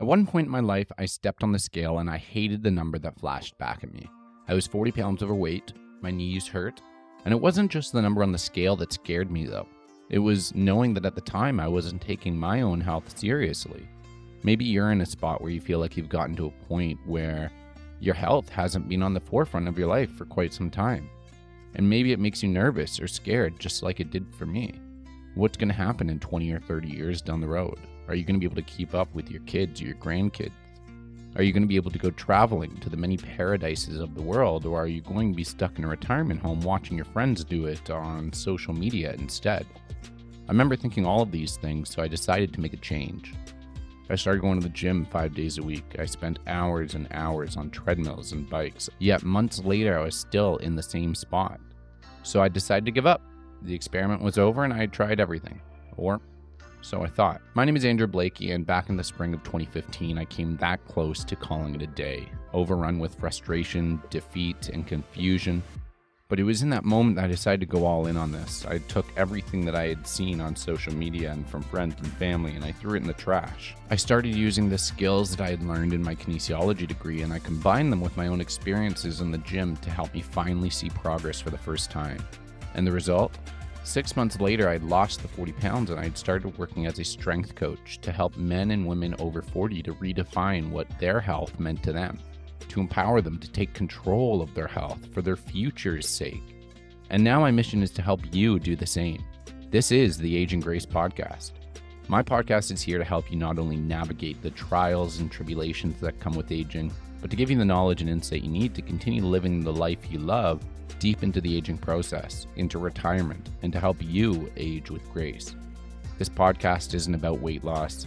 At one point in my life, I stepped on the scale and I hated the number that flashed back at me. I was 40 pounds overweight, my knees hurt, and it wasn't just the number on the scale that scared me though. It was knowing that at the time I wasn't taking my own health seriously. Maybe you're in a spot where you feel like you've gotten to a point where your health hasn't been on the forefront of your life for quite some time. And maybe it makes you nervous or scared just like it did for me. What's going to happen in 20 or 30 years down the road? Are you going to be able to keep up with your kids or your grandkids? Are you going to be able to go traveling to the many paradises of the world, or are you going to be stuck in a retirement home watching your friends do it on social media instead? I remember thinking all of these things, so I decided to make a change. I started going to the gym 5 days a week. I spent hours and hours on treadmills and bikes, yet months later I was still in the same spot. So I decided to give up. The experiment was over and I had tried everything. Or so I thought. My name is Andrew Blakey, and back in the spring of 2015, I came that close to calling it a day, overrun with frustration, defeat, and confusion. But it was in that moment that I decided to go all in on this. I took everything that I had seen on social media and from friends and family, and I threw it in the trash. I started using the skills that I had learned in my kinesiology degree, and I combined them with my own experiences in the gym to help me finally see progress for the first time. And the result? 6 months later, I'd lost the 40 pounds and I'd started working as a strength coach to help men and women over 40 to redefine what their health meant to them, to empower them to take control of their health for their future's sake. And now my mission is to help you do the same. This is the Aging Grace podcast. My podcast is here to help you not only navigate the trials and tribulations that come with aging, but to give you the knowledge and insight you need to continue living the life you love deep into the aging process, into retirement, and to help you age with grace. This podcast isn't about weight loss.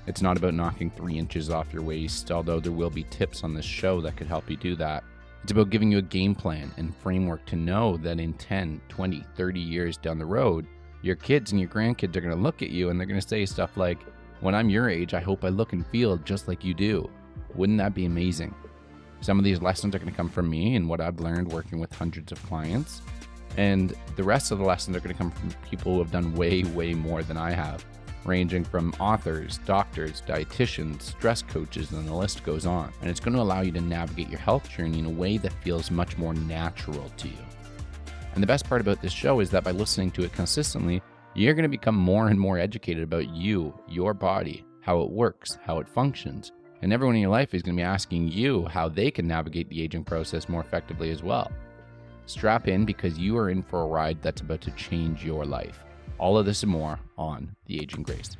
It's not about knocking 3 inches off your waist, although there will be tips on this show that could help you do that. It's about giving you a game plan and framework to know that in 10, 20, 30 years down the road, your kids and your grandkids are going to look at you and they're going to say stuff like, "When I'm your age, I hope I look and feel just like you do." Wouldn't that be amazing? Some of these lessons are going to come from me and what I've learned working with hundreds of clients. And the rest of the lessons are going to come from people who have done way, way more than I have, ranging from authors, doctors, dietitians, stress coaches, and the list goes on. And it's going to allow you to navigate your health journey in a way that feels much more natural to you. And the best part about this show is that by listening to it consistently, you're going to become more and more educated about you, your body, how it works, how it functions. And everyone in your life is going to be asking you how they can navigate the aging process more effectively as well. Strap in, because you are in for a ride that's about to change your life. All of this and more on The Aging Grace.